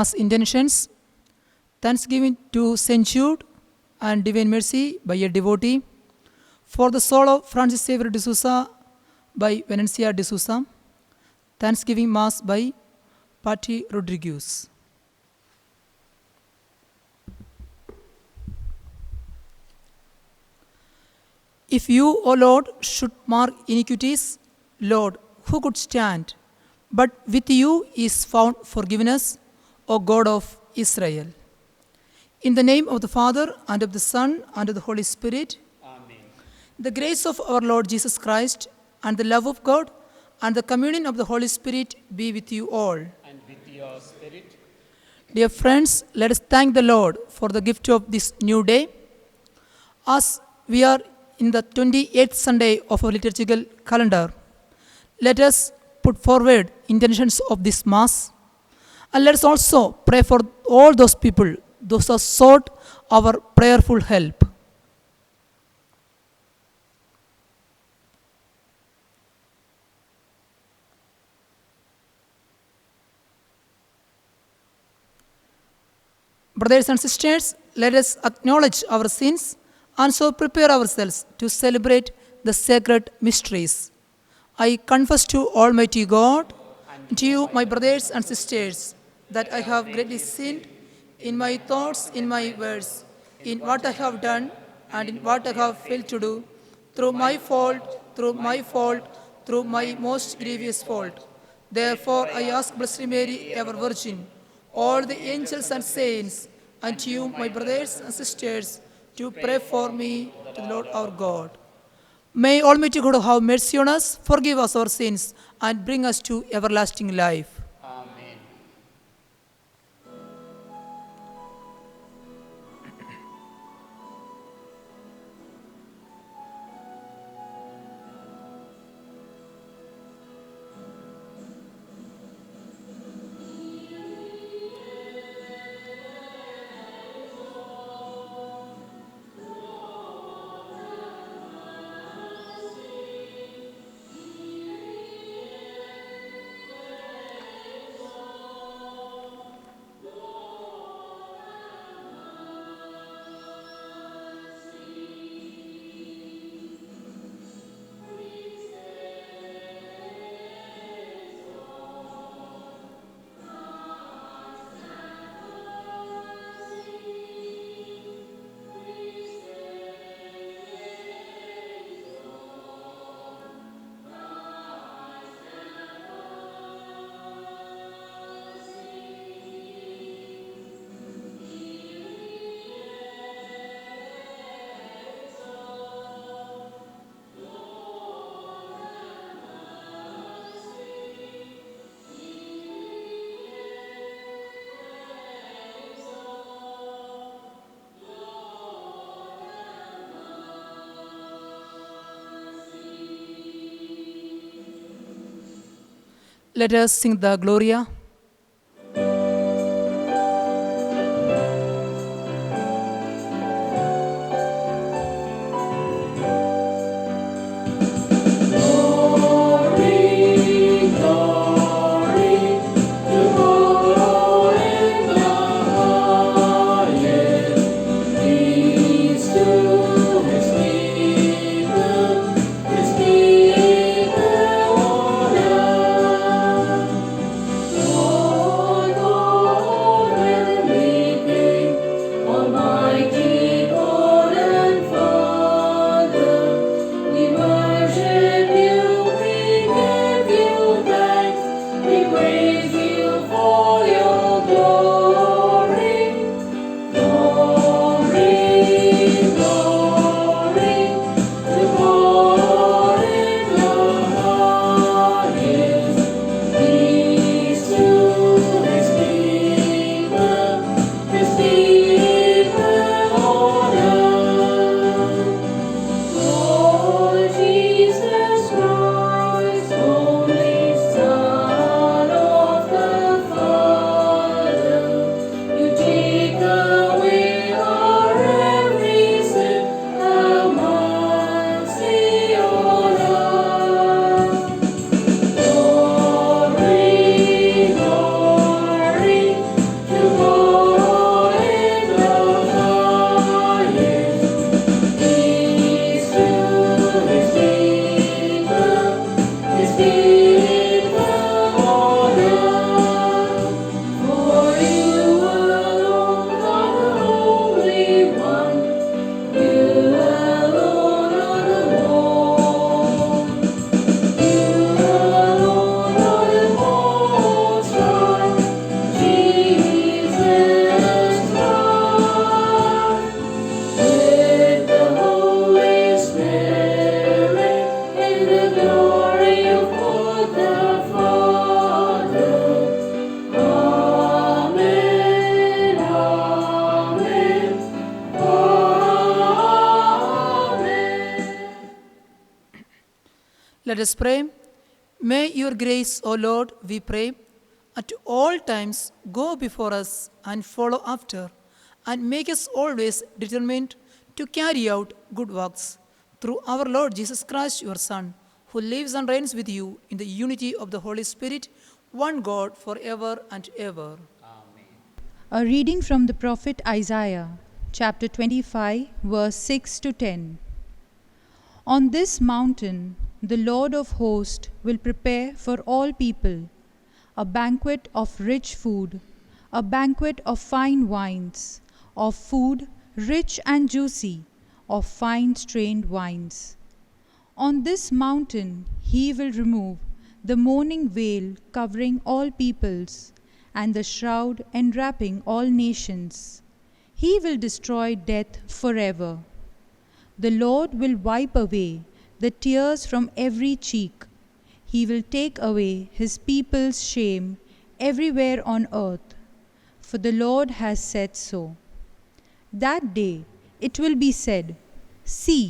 Mass intentions. Thanksgiving to St. Jude and Divine Mercy by a devotee. For the soul of Francis Xavier de Souza by Venencia de Souza. Thanksgiving Mass by Patti Rodriguez. If you, O Lord, should mark iniquities, Lord, who could stand? But with you is found forgiveness, O God of Israel. In the name of the Father, and of the Son, and of the Holy Spirit. Amen. The grace of our Lord Jesus Christ, and the love of God, and the communion of the Holy Spirit be with you all. And with your spirit. Dear friends, let us thank the Lord for the gift of this new day. As we are in the 28th Sunday of our liturgical calendar, let us put forward intentions of this Mass, and let us also pray for all those people, those who sought our prayerful help. Brothers and sisters, let us acknowledge our sins and so prepare ourselves to celebrate the sacred mysteries. I confess to Almighty God and to you, my brothers and sisters, that I have greatly sinned in my thoughts, in my words, in what I have done and in what I have failed to do, through my fault, through my most grievous fault. Therefore, I ask Blessed Mary, ever Virgin, all the angels and saints, and to you, my brothers and sisters, to pray for me to the Lord our God. May Almighty God have mercy on us, forgive us our sins, and bring us to everlasting life. Amen. Let us sing the Gloria. His people on earth. Let us pray. May your grace, O Lord, we pray, at all times go before us and follow after, and make us always determined to carry out good works. Through our Lord Jesus Christ, your Son, who lives and reigns with you in the unity of the Holy Spirit, one God, forever and ever. A reading from the prophet Isaiah, chapter 25, verse 6 to 10. On this mountain, the Lord of hosts will prepare for all people a banquet of rich food, a banquet of fine wines, of food rich and juicy, of fine strained wines. On this mountain he will remove the mourning veil covering all peoples, and the shroud enwrapping all nations. He will destroy death forever. The Lord will wipe away the tears from every cheek. He will take away his people's shame everywhere on earth, for the Lord has said so. That day it will be said, "See,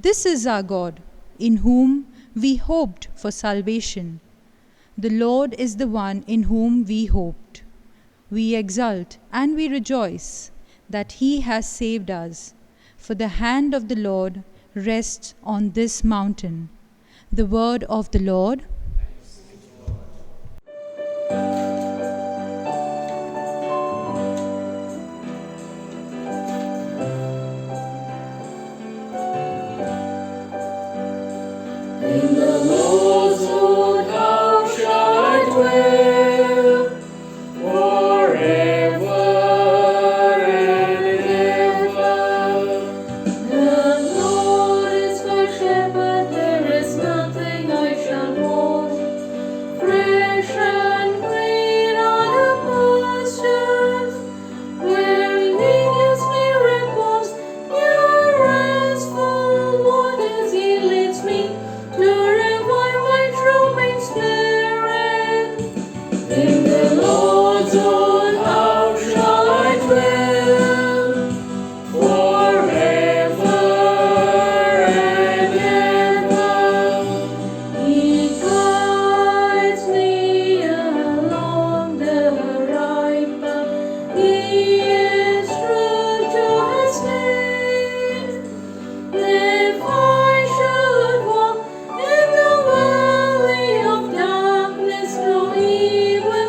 this is our God, in whom we hoped for salvation. The Lord is the one in whom we hoped. We exult and we rejoice that he has saved us, for the hand of the Lord rests on this mountain." The word of the Lord. In the Lord's own house shall I dwell forever and ever. The Lord is my shepherd, there is nothing I shall want. Fresh and green are the pastures, where he gives me repose. Near restful waters he leads me, to revive my drooping spirit. In the Lord's own house shall I dwell forever and ever. He guides me along the right path. He is true to his name. If I should walk in the valley of darkness, no evil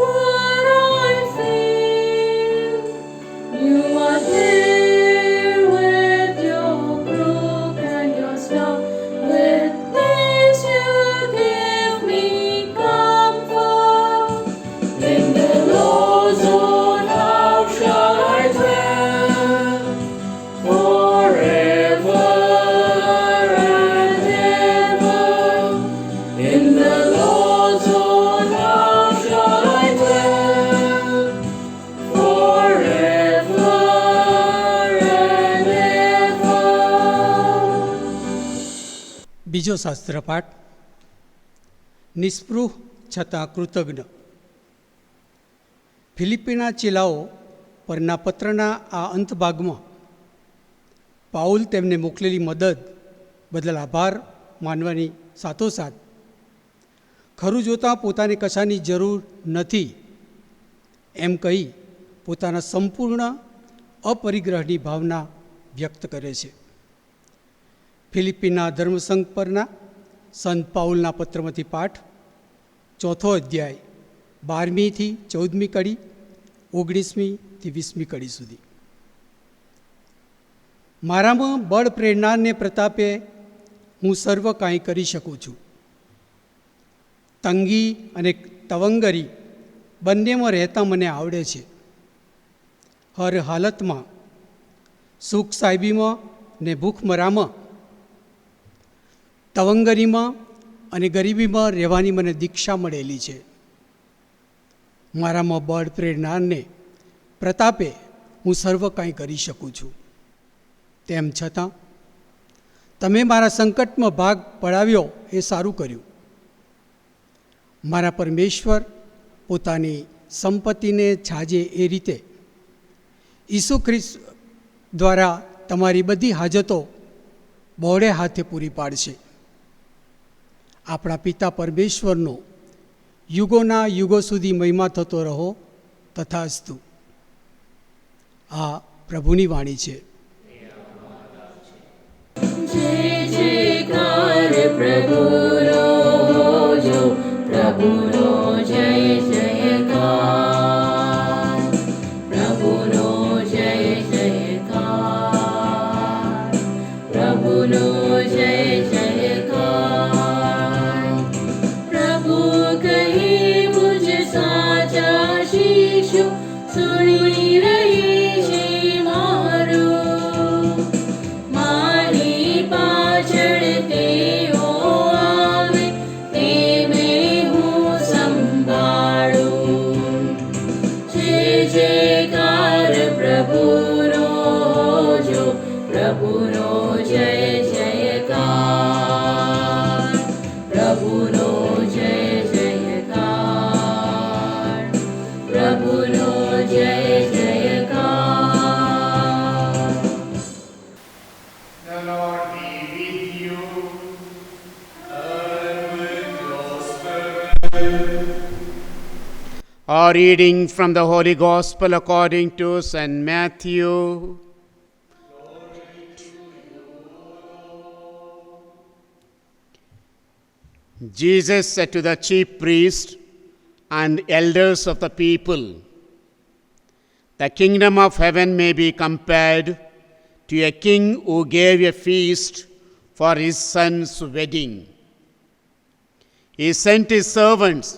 would I fear. You are there with your crook and your staff. With this you give me comfort. In the Lord's own house shall I dwell forever and ever. In the Lord's own house shall I dwell forever and ever. બીજો શાસ્ત્રપાઠ નિસ્પૃહ છતાં કૃતજ્ઞ. ફિલિપીના ચેલાઓ પરના પત્રના આ અંતભાગમાં Paul તેમને મોકલેલી મદદ બદલ આભાર માનવાની સાથોસાથ ખરું જોતાં પોતાને કશાની જરૂર નથી એમ કહી પોતાના સંપૂર્ણ અપરિગ્રહની ભાવના વ્યક્ત કરે છે. ફિલિપીના ધર્મસંઘ પરના સંત પાઉલના પત્રમાંથી પાઠ, 4થો અધ્યાય, 12મી થી 14મી કડી, 19મી થી 20મી કડી સુધી. મારામાં બળ પ્રેરણાને પ્રતાપે હું સર્વ કાંઈ કરી શકું છું. તંગી અને તવંગરી બંનેમાં રહેતા મને આવડે છે. હર હાલતમાં, સુખ સાહેબીમાં ને ભૂખમરામાં, તવંગરીમાં અને ગરીબીમાં રહેવાની મને દીક્ષા મળેલી છે. મારામાં બળ પ્રેરણાને પ્રતાપે હું સર્વ કાંઈ કરી શકું છું. તેમ છતાં તમે મારા સંકટમાં ભાગ પડાવ્યો એ સારું કર્યું. મારા પરમેશ્વર પોતાની સંપત્તિને છાજે એ રીતે ઈસુ ખ્રિસ્ત દ્વારા તમારી બધી હાજતો બહોળે હાથે પૂરી પાડશે. આપણા પિતા પરમેશ્વરનો યુગોના યુગો સુધી મહિમા થતો રહો તથાસ્તુ. આ પ્રભુની વાણી છે. जय जयकार प्रभुरो जो प्रभुरो जय जयकार प्रभुरो जय जयकार प्रभुरो जय जयकार प्रभु कहे मुझ साचा शिशु सुनी रही छे मारो मारी पाछळ तेओ आवे ते मैं हूँ संभाळूं जय जयकार प्रभुरो जो प्रभुरो जय जयकार प्रभुरो जय जयकार प्रभुरो जय जयकार. The Lord be with you. A reading from the Holy Gospel according to St. Matthew. Jesus said to the chief priests and elders of the people, "The kingdom of heaven may be compared to a king who gave a feast for his son's wedding. He sent his servants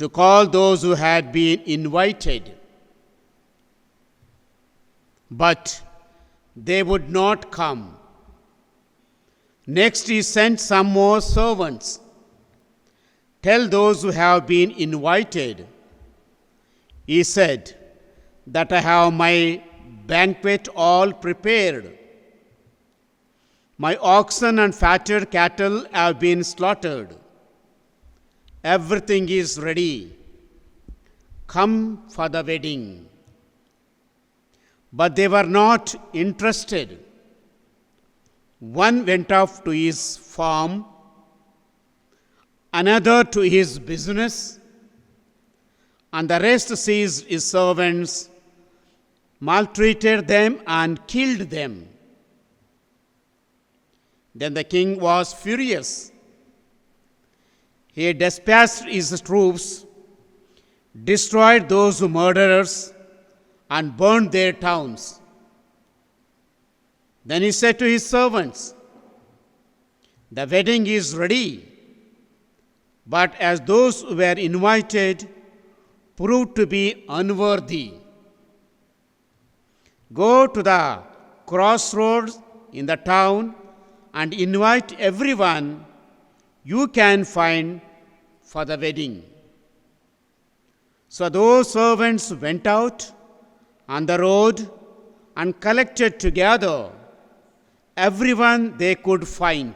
to call those who had been invited, but they would not come. Next he sent some more servants. 'Tell those who have been invited,' he said, 'that I have my banquet all prepared. My oxen and fatted cattle have been slaughtered. Everything is ready. Come for the wedding.' But they were not interested. One went off to his farm, another to his business, and the rest seized his servants, maltreated them, and killed them. Then the king was furious. He dispatched his troops, destroyed those murderers, and burned their towns. Then he said to his servants, 'The wedding is ready, but as those who were invited proved to be unworthy, go to the crossroads in the town and invite everyone you can find for the wedding.' So those servants went out on the road and collected together everyone they could find.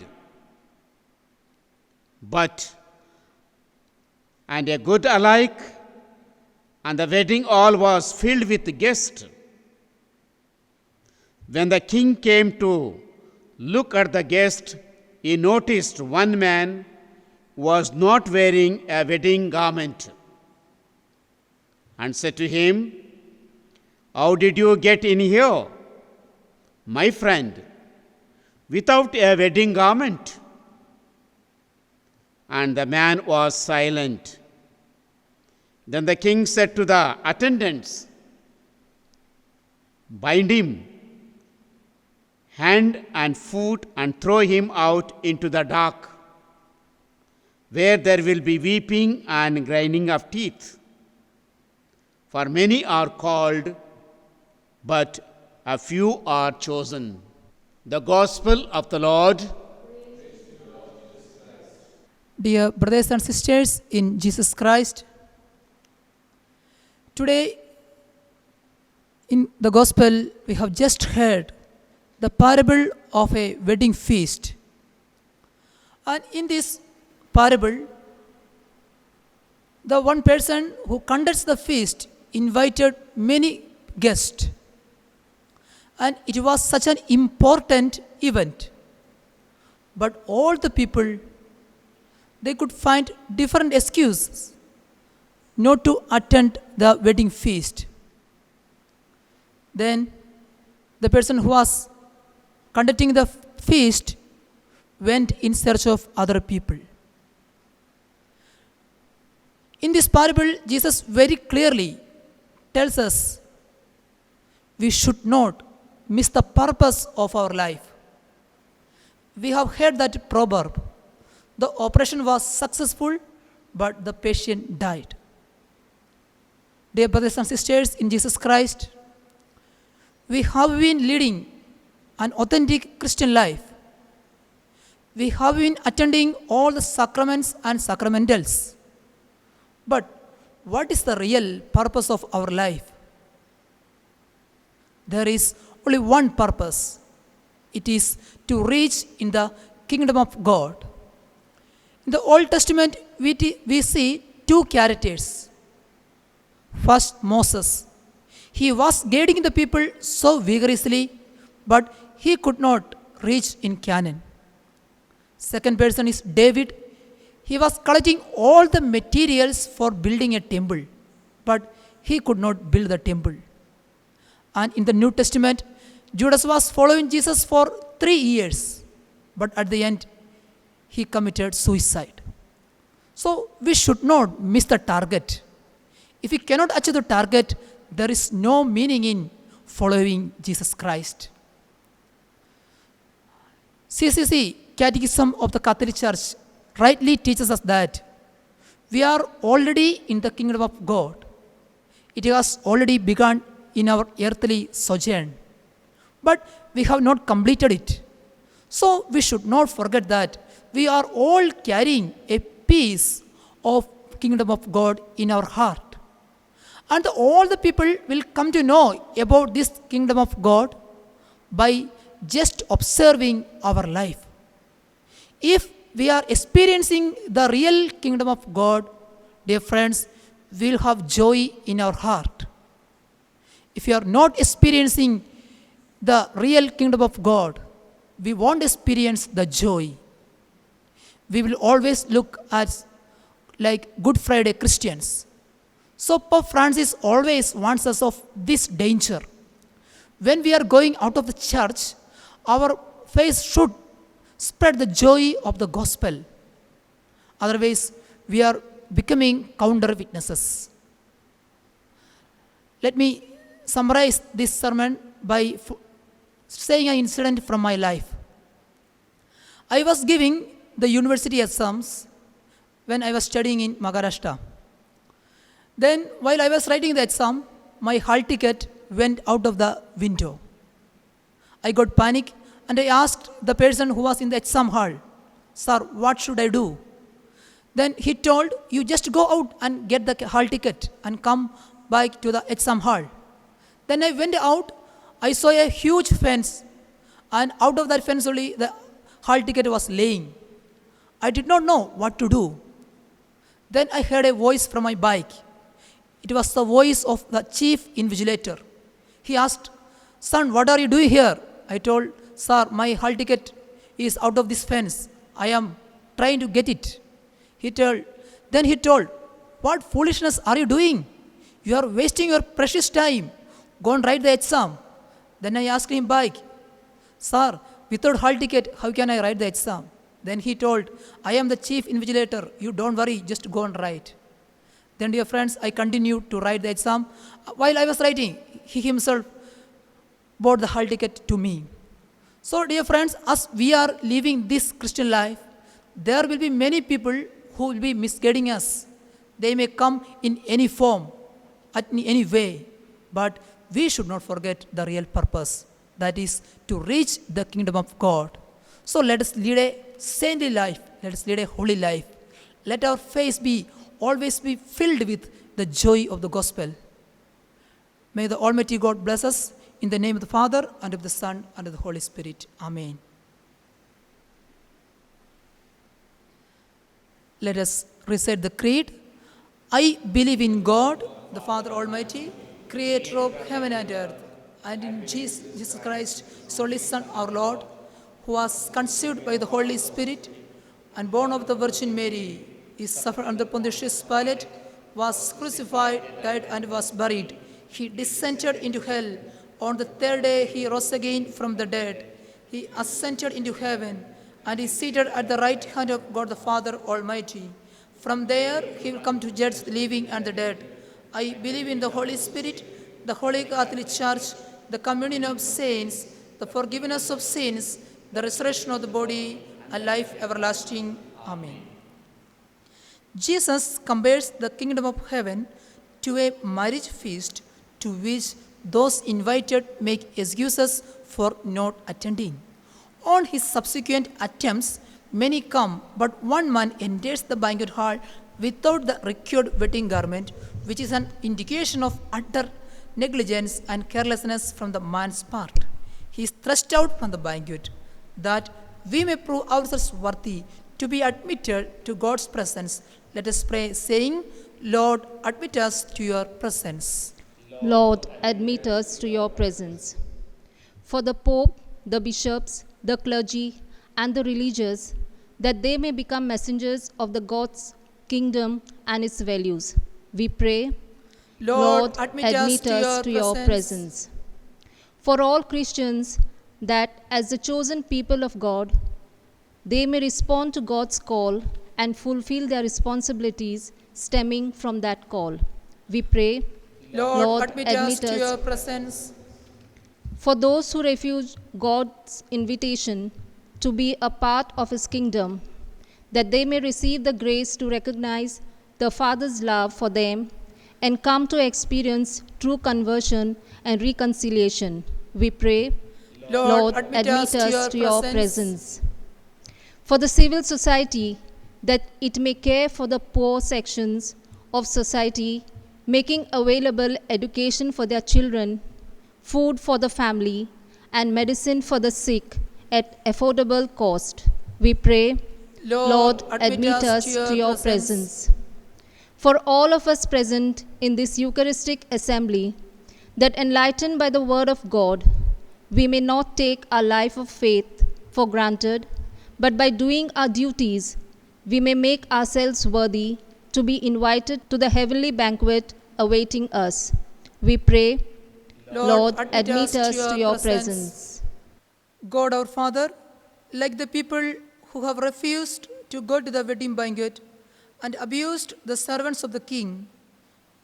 But and a good alike, and the wedding hall was filled with guests. When the king came to look at the guests, he noticed one man was not wearing a wedding garment, and said to him, 'How did you get in here, my friend, without a wedding garment?' And the man was silent. Then the king said to the attendants, 'Bind him hand and foot and throw him out into the dark, where there will be weeping and grinding of teeth. For many are called, but a few are chosen.' The Gospel of the Lord. Dear brothers and sisters in Jesus Christ, today in the Gospel we have just heard the parable of a wedding feast. And in this parable, the one person who conducts the feast invited many guests. And it was such an important event. But all the people they could find different excuses not to attend the wedding feast. Then the person who was conducting the feast went in search of other people. In this parable, Jesus very clearly tells us we should not miss the purpose of our life. We have heard that proverb. The operation was successful, but the patient died. Dear brothers and sisters in Jesus Christ, we have been leading an authentic Christian life. We have been attending all the sacraments and sacramentals. But what is the real purpose of our life? There is only one purpose. It is to reach in the kingdom of God. In the Old Testament, we see two characters. First, Moses. He was guiding the people so vigorously, but he could not reach in Canaan. Second person is David. He was collecting all the materials for building a temple, but he could not build the temple. And in the New Testament, Judas was following Jesus for 3 years, but at the end, he committed suicide. So we should not miss the target. If we cannot achieve the target, there is no meaning in following Jesus Christ. CCC, Catechism of the Catholic Church, rightly teaches us that we are already in the kingdom of God. It has already begun in our earthly sojourn, but we have not completed it. So we should not forget that we are all carrying a piece of kingdom of God in our heart. And all the people will come to know about this kingdom of God by just observing our life. If we are experiencing the real kingdom of God, dear friends, we will have joy in our heart. If you are not experiencing the real kingdom of God, we won't experience the joy. We will always look at like Good Friday Christians. So Pope Francis always warns us of this danger. When we are going out of the church, our face should spread the joy of the gospel. Otherwise, we are becoming counter witnesses. Let me summarize this sermon by saying an incident from my life. I was giving the university exams when I was studying in Maharashtra. Then, while I was writing the exam, my hall ticket went out of the window. I got panic and I asked the person who was in the exam hall, "Sir, what should I do?" Then he told, "You just go out and get the hall ticket and come back to the exam hall." Then I went out, I saw a huge fence, and out of that fence only the hall ticket was laying. I did not know what to do. Then I heard a voice from my bike. It was the voice of the chief invigilator. He asked, "Son, what are you doing here?" I told, "Sir, my hall ticket is out of this fence. I am trying to get it." Then he told, "What foolishness are you doing? You are wasting your precious time. Go and write the exam." Then I asked him back, "Sir, without hall ticket, how can I write the exam?" Then he told, "I am the chief invigilator. You don't worry, just go and write." Then, dear friends, I continued to write the exam. While I was writing, he himself bought the hall ticket to me. So, dear friends, as we are living this Christian life, there will be many people who will be misguiding us. They may come in any form, in any way, but we should not forget the real purpose, that is to reach the kingdom of God. So let us lead a saintly life, let us lead a holy life. Let our face always be filled with the joy of the gospel. May the Almighty God bless us in the name of the Father, and of the Son, and of the Holy Spirit. Amen. Let us recite the creed. I believe in God, the Father Almighty, creator of heaven and earth, and in Jesus Christ, his only Son, our Lord, who was conceived by the Holy Spirit, and born of the Virgin Mary. He suffered under Pontius Pilate, was crucified, died, and was buried. He descended into hell. On the third day he rose again from the dead. He ascended into heaven, and is seated at the right hand of God the Father Almighty. From there he will come to judge the living and the dead. I believe in the Holy Spirit, the Holy Catholic Church, the communion of saints, the forgiveness of sins, the resurrection of the body, and life everlasting. Amen. Jesus compares the kingdom of heaven to a marriage feast to which those invited make excuses for not attending. On his subsequent attempts, many come, but one man enters the banquet hall without the required wedding garment, which is an indication of utter negligence and carelessness from the man's part. He is thrust out from the banquet, that we may prove ourselves worthy to be admitted to God's presence. Let us pray, saying, Lord, admit us to your presence. Lord, admit us to your presence. For the Pope, the bishops, the clergy, and the religious, that they may become messengers of the God's kingdom and its values, we pray, Lord, admit us to your presence. For all Christians, that as the chosen people of God, they may respond to God's call and fulfill their responsibilities stemming from that call. We pray, Lord, admit us to your presence. For those who refuse God's invitation to be a part of His kingdom, that they may receive the grace to recognize the Father's love for them and come to experience true conversion and reconciliation. We pray, Lord, admit us to your presence. For the civil society, that it may care for the poor sections of society, making available education for their children, food for the family, and medicine for the sick at affordable cost. We pray, Lord, admit us to your presence. For all of us present in this Eucharistic assembly, that enlightened by the word of God, we may not take our life of faith for granted, but by doing our duties, we may make ourselves worthy to be invited to the heavenly banquet awaiting us. We pray, Lord, admit us to your presence. God our Father, like the people who have refused to go to the wedding banquet and abused the servants of the king,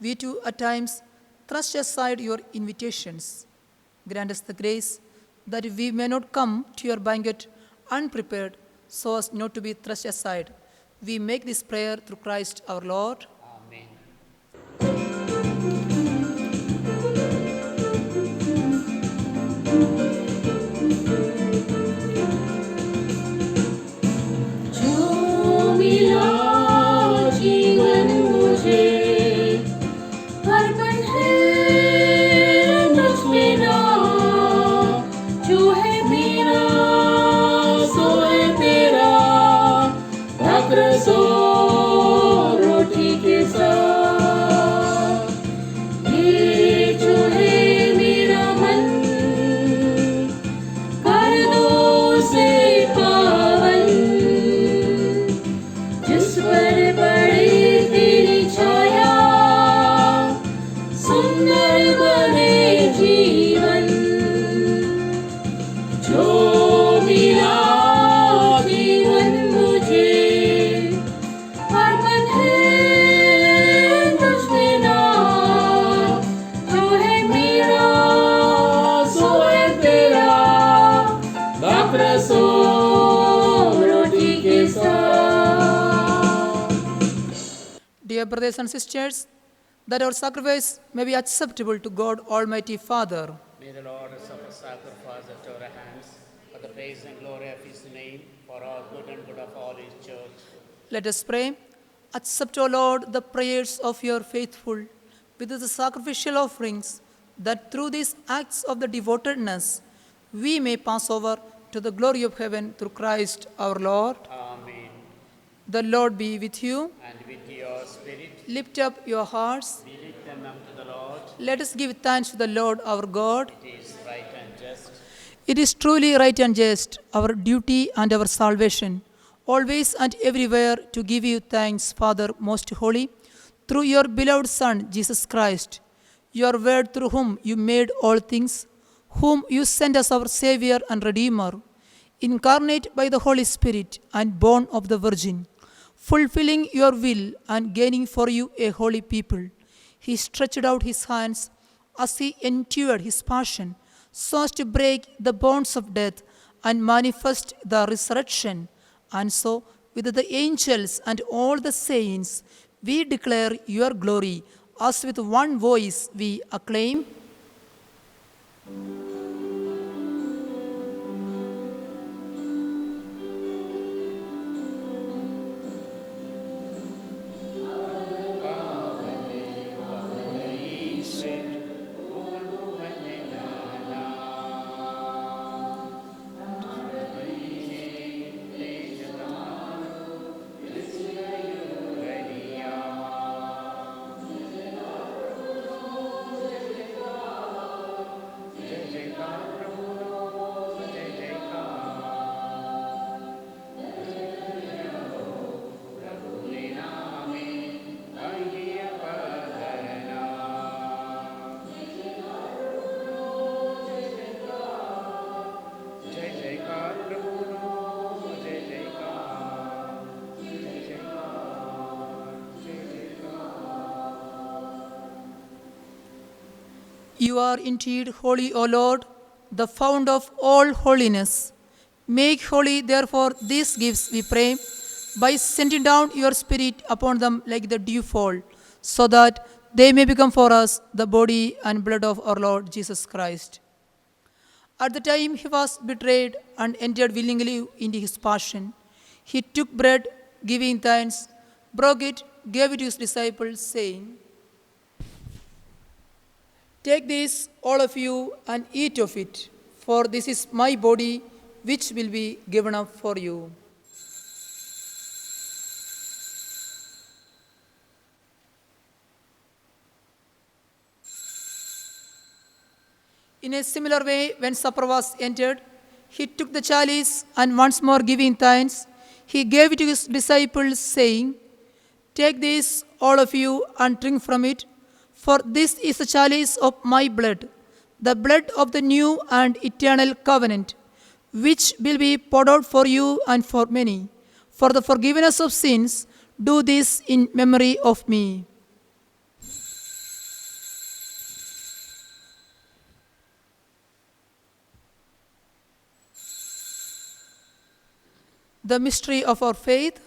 we too at times thrust aside your invitations. Grant us the grace that we may not come to your banquet unprepared, so as not to be thrust aside. We make this prayer through Christ our Lord. Amen. जो मिला जीवन मुझे अर्पण है मुझ में ना, जो है मेरा सो है तेरा, भाकर सो रोटी के साथ। ये जो है मेरा मन, कर दो उसे पावन, जिस पर पड़े तेरी छाया, सुंदर बने जीवन। जो मिला जीवन मुझे अर्पण है तुझ में ना, जो है मेरा सो है तेरा, भाकर सो रोटी के साथ। Dear brothers and sisters, that our sacrifice may be acceptable to God Almighty Father. May the Lord suffer sacrifice at our hands for the praise and glory of His name, for our good and good of all His church. Let us pray. Accept, O Lord, the prayers of your faithful with the sacrificial offerings, that through these acts of the devotedness we may pass over to the glory of heaven through Christ our Lord. Amen. The Lord be with you. And with your spirit, Lift up your hearts. we lift them up to the Lord. Let us give thanks to the Lord our God. It is right and just. It is truly right and just, our duty and our salvation, always and everywhere to give you thanks, Father most holy, through your beloved Son, Jesus Christ, your word through whom you made all things, whom you sent as our Savior and Redeemer, incarnate by the Holy Spirit and born of the Virgin, fulfilling your will and gaining for you a holy people. He stretched out his hands as he endured his passion, so as to break the bonds of death and manifest the resurrection. And so, with the angels and all the saints, we declare your glory, as with one voice we acclaim. You are indeed holy, O Lord, the fount of all holiness. Make holy, therefore, these gifts, we pray, by sending down your Spirit upon them like the dewfall, so that they may become for us the body and blood of our Lord Jesus Christ. At the time he was betrayed and entered willingly into his passion, he took bread, giving thanks, broke it, gave it to his disciples, saying, "Take this, all of you, and eat of it, for this is my body, which will be given up for you." In a similar way, when supper was ended, he took the chalice, and once more giving thanks, he gave it to his disciples, saying, "Take this, all of you, and drink from it, for this is the chalice of my blood, the blood of the new and eternal covenant, which will be poured out for you and for many. For the forgiveness of sins, do this in memory of me." The mystery of our faith.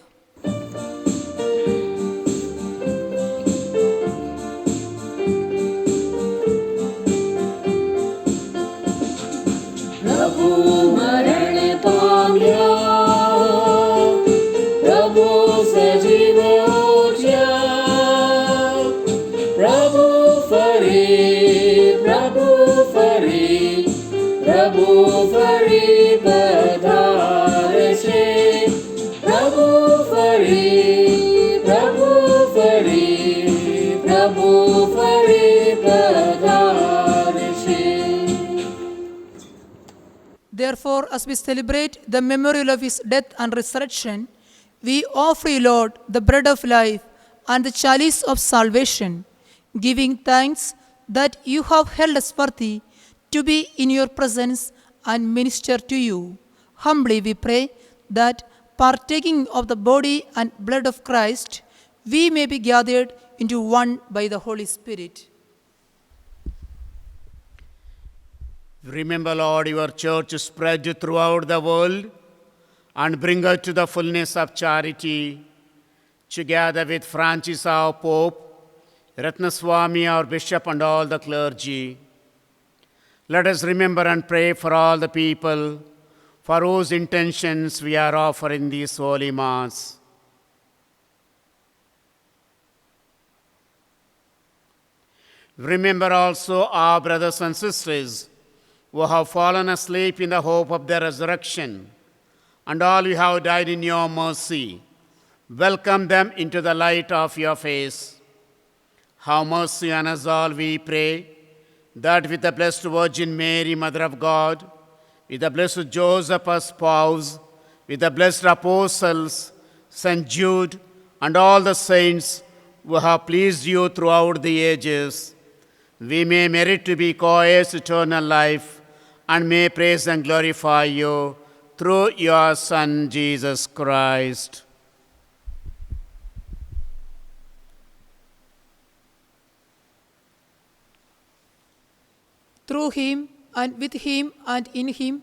प्रभु मरण पाम्या, प्रभु सजीव उठ्या, प्रभु फरी, प्रभु फरी, प्रभु फरी पधारे छे, प्रभु फरी, प्रभु फरी, प्रभु फरी पधारे छे. Therefore, as we celebrate the memorial of his death and resurrection, we offer you, Lord, the bread of life and the chalice of salvation, giving thanks that you have held us worthy to be in your presence and minister to you. Humbly we pray that, partaking of the body and blood of Christ, we may be gathered into one by the Holy Spirit. Remember, Lord, your church spread throughout the world and bring her to the fullness of charity, together with Francis, our Pope, Ratnaswami, our Bishop, and all the clergy. Let us remember and pray for all the people for whose intentions we are offering this Holy Mass. Remember also our brothers and sisters who have fallen asleep in the hope of the resurrection, and all who have died in your mercy. Welcome them into the light of your face. Have mercy on us all, we pray, that with the Blessed Virgin Mary, Mother of God, with the Blessed Joseph, our spouse, with the blessed apostles, St. Jude, and all the saints who have pleased you throughout the ages, we may merit to be co-heirs eternal life and may praise and glorify you through your Son, Jesus Christ. Through him, and with him, and in him,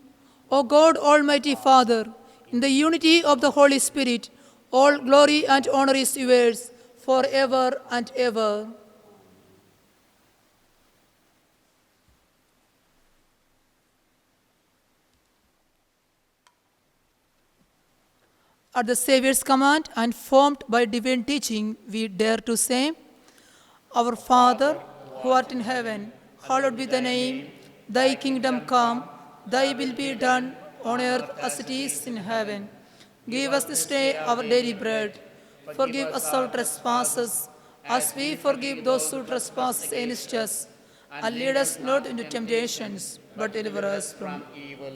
O God, Almighty Father, in the unity of the Holy Spirit, all glory and honor is yours forever and ever. At the Saviour's command and formed by divine teaching, we dare to say, Our Father, who art in heaven, hallowed be thy name. Thy kingdom come, thy will be done on earth as it is in heaven. Give us this day our daily bread. Forgive us our trespasses, as we forgive those who trespass against us. And lead us not into temptations, but deliver us from evil.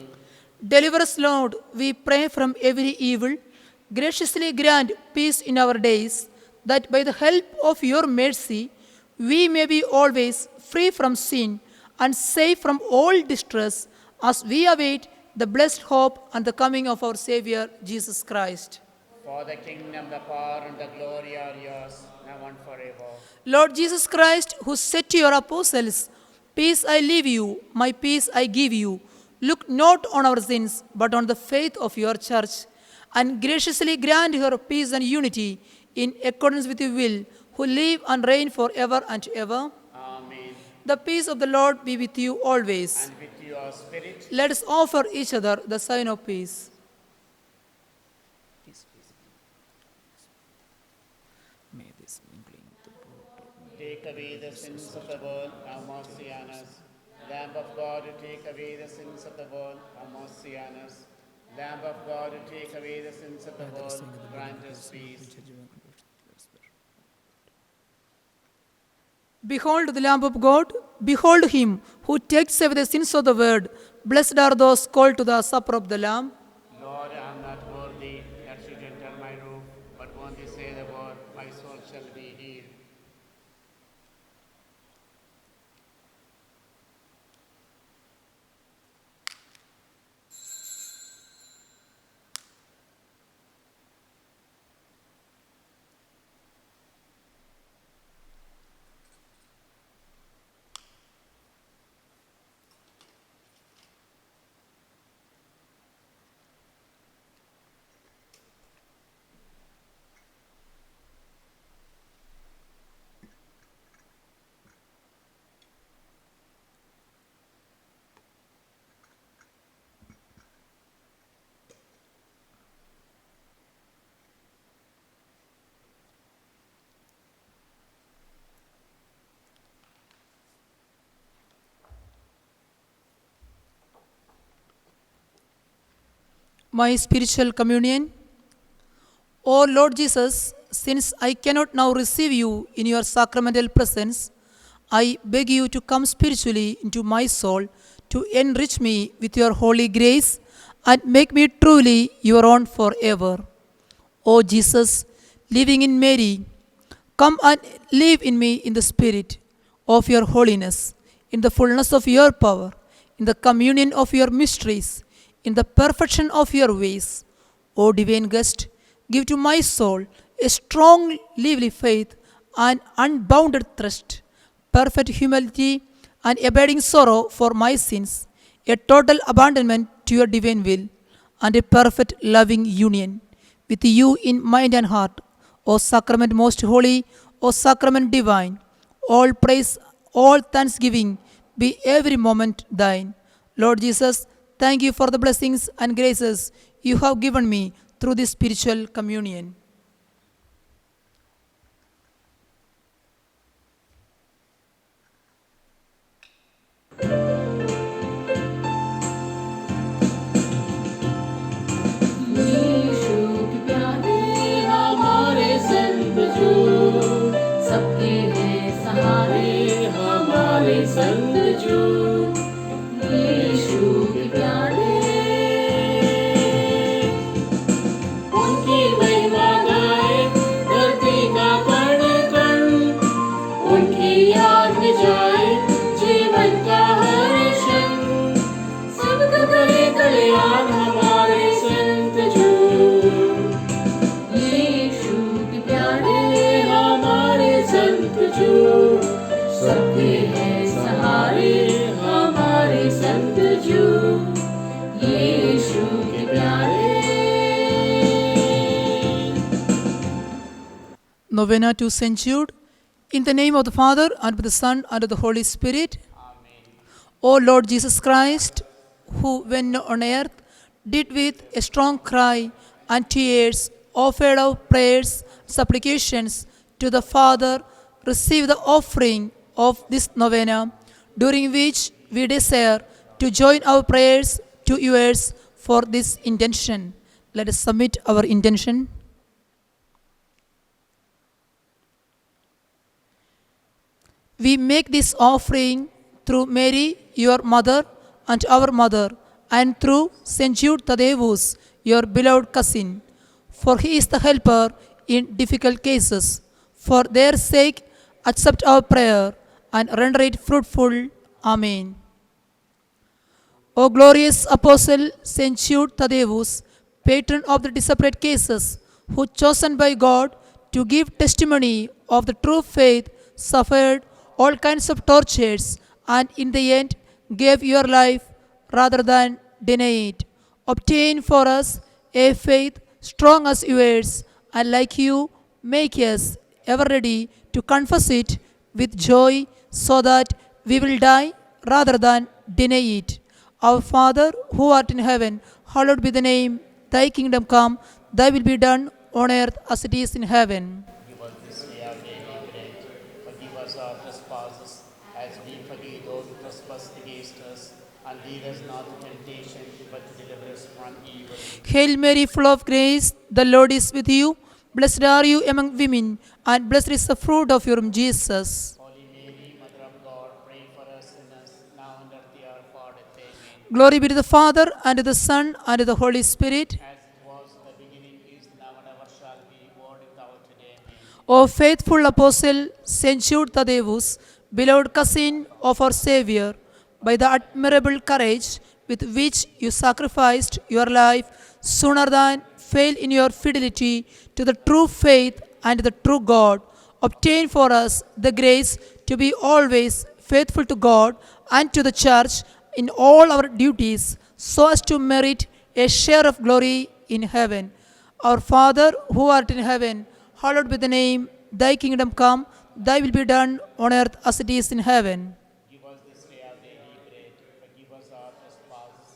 Deliver us, Lord, we pray, from every evil. Graciously grant peace in our days, that by the help of your mercy, we may be always free from sin and safe from all distress, as we await the blessed hope and the coming of our Savior, Jesus Christ. For the kingdom, the power, and the glory are yours, now and forever. Lord Jesus Christ, who said to your apostles, Peace I leave you, my peace I give you, look not on our sins, but on the faith of your church, and graciously grant her peace and unity in accordance with your will, who live and reign forever and ever. Amen. The peace of the Lord be with you always. And with your spirit. Let us offer each other the sign of peace. May this mingling Take away the sins of the world, have mercy on us. Lamb of God, who take away the sins of the world, have mercy on us. Lamb of God, who take away the sins of the world, grant us peace. Behold the Lamb of God, behold him who takes away the sins of the world. Blessed are those called to the supper of the Lamb. Lord, I am not worthy that you enter my roof, but only say the word, my soul shall be healed. My spiritual communion. O Lord Jesus, since I cannot now receive you in your sacramental presence, I beg you to come spiritually into my soul to enrich me with your holy grace and make me truly your own forever. O Jesus, living in Mary, come and live in me in the spirit of your holiness, in the fullness of your power, in the communion of your mysteries, in the perfection of your ways. O divine guest, give to my soul a strong, lively faith and unbounded trust, perfect humility and abiding sorrow for my sins, a total abandonment to your divine will, and a perfect loving union with you in mind and heart. O sacrament most holy, O sacrament divine, all praise, all thanksgiving be every moment thine. Lord Jesus, thank you for the blessings and graces you have given me through this spiritual communion. यीशु के प्यारे हमारे संत जो सबके हैं सहारे हमारे संत जो यीशु के प्यारे Novena to St. Jude. In the name of the Father, and of the Son, and of the Holy Spirit. Amen. O Lord Jesus Christ, who, when on earth, did with a strong cry and tears offered our prayers, supplications to the Father, receive the offering of this novena, during which we desire to join our prayers to yours for this intention. Let us submit our intention. We make this offering through Mary, your mother, and our mother, and through St. Jude Thaddeus, your beloved cousin, for he is the helper in difficult cases. For their sake, accept our prayer and render it fruitful. Amen. O glorious Apostle St. Jude Thaddeus, patron of the disparate cases, who, chosen by God to give testimony of the true faith, suffered all kinds of tortures, and in the end gave your life rather than deny it. Obtain for us a faith strong as yours, and like you, make us ever ready to confess it with joy, so that we will die rather than deny it. Our Father, who art in heaven, hallowed be the name. Thy kingdom come, thy will be done on earth as it is in heaven. Give us this day our daily bread. Forgive us our trespasses, as we forgive those who trespass against us. And lead us not into temptation, but deliver us from evil. Hail Mary, full of grace, the Lord is with you. Blessed are you among women, and blessed is the fruit of your womb, Jesus. Holy Mary, Mother of God, pray for us sinners, now and at the hour of our death. Amen. Glory be to the Father, and to the Son, and to the Holy Spirit. As it was in the beginning, is now, and ever shall be, world without end. Amen. O faithful Apostle St. Jude Thaddeus, beloved cousin of our Savior, by the admirable courage with which you sacrificed your life sooner than fail in your fidelity to the true faith and the true God, obtain for us the grace to be always faithful to God and to the Church in all our duties, so as to merit a share of glory in heaven. Our Father, who art in heaven, hallowed be the name. Thy kingdom come, thy will be done on earth as it is in heaven. Give us this day our daily bread. Forgive us our trespasses,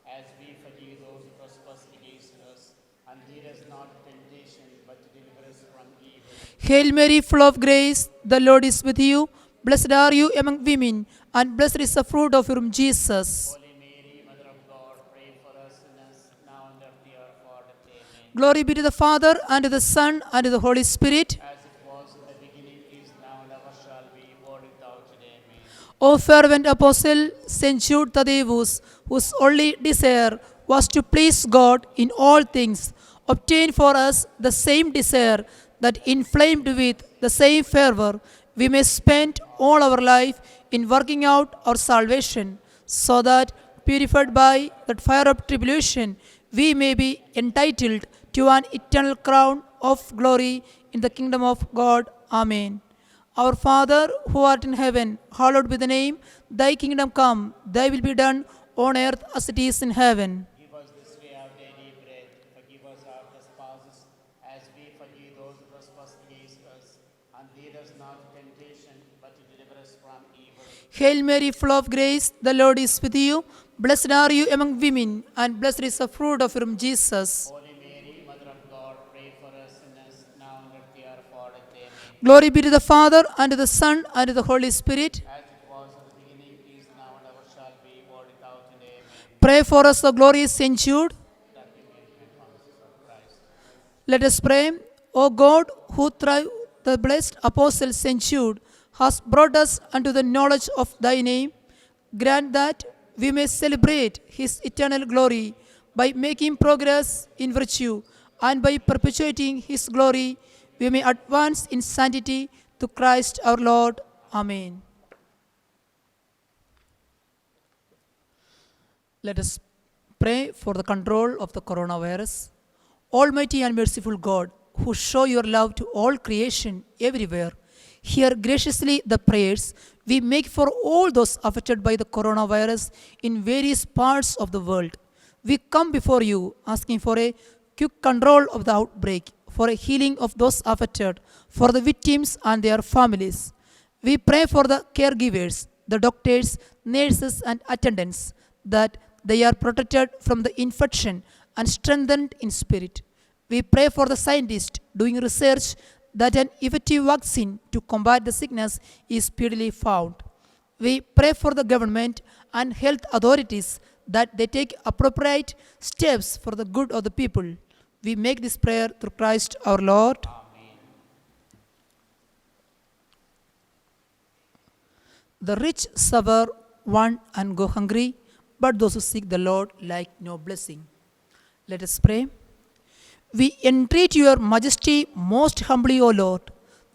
as we forgive those who trespass against us. And lead us not into temptation, but deliver us from evil. Hail Mary, full of grace, the Lord is with you. Blessed are you among women, and blessed is the fruit of your womb, Jesus. Holy Mary, Mother of God, pray for us sinners, now and at the hour of our death. Amen. Glory be to the Father, and to the Son, and to the Holy Spirit. As it was in the beginning, is now, and ever shall be, world without end. Amen. O fervent Apostle St. Jude Thaddeus, whose only desire was to please God in all things, obtain for us the same desire, that inflamed with the same fervor, we may spend all our life in working out our salvation, so that, purified by that fire of tribulation, we may be entitled to an eternal crown of glory in the kingdom of God. Amen. Our Father, who art in heaven, hallowed be the name. Thy kingdom come, thy will be done on earth as it is in heaven. Give us this day our daily bread. Forgive us our trespasses, as we forgive those who trespass against us. And lead us not into temptation, but deliver us from evil. Hail Mary, full of grace, the Lord is with you. Blessed are you among women, and blessed is the fruit of your womb, Jesus. Holy Mary, Mother of God, pray for us sinners, now and at the hour of our death. Amen. Glory be to the Father, and to the Son, and to the Holy Spirit. As it was in the beginning, is now, and ever shall be, world without end. Amen. Pray for us, O glorious St. Jude. That we may obtain promises of Christ. Let us pray. O God, who through the blessed Apostle St. Jude has brought us unto the knowledge of thy name, grant that we may celebrate his eternal glory by making progress in virtue, and by perpetuating his glory, we may advance in sanctity to Christ our Lord. Amen. Let us pray for the control of the coronavirus. Almighty and merciful God, who show your love to all creation everywhere, hear graciously the prayers we make for all those affected by the coronavirus in various parts of the world. We come before you asking for a quick control of the outbreak. for a healing of those affected, for the victims and their families. We pray for the caregivers, the doctors, nurses, and attendants, that they are protected from the infection and strengthened in spirit. We pray for the scientists doing research that an effective vaccine to combat the sickness is speedily found. We pray for the government and health authorities that they take appropriate steps for the good of the people. We make this prayer through Christ our Lord. The rich suffer want and go hungry, but those who seek the Lord lack no blessing. Let us pray. We entreat your majesty most humbly, O Lord,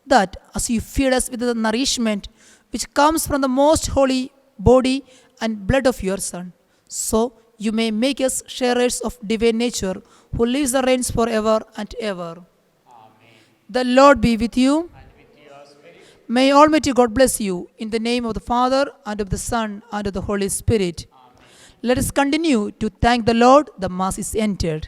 that as you feed us with the nourishment which comes from the most holy body and blood of your Son, so you may make us sharers of divine nature, who lives and reigns forever and ever. Amen. The Lord be with you. And with your spirit. May Almighty God bless you, in the name of the Father, and of the Son, and of the Holy Spirit. Amen. Let us continue to thank the Lord. The Mass is entered.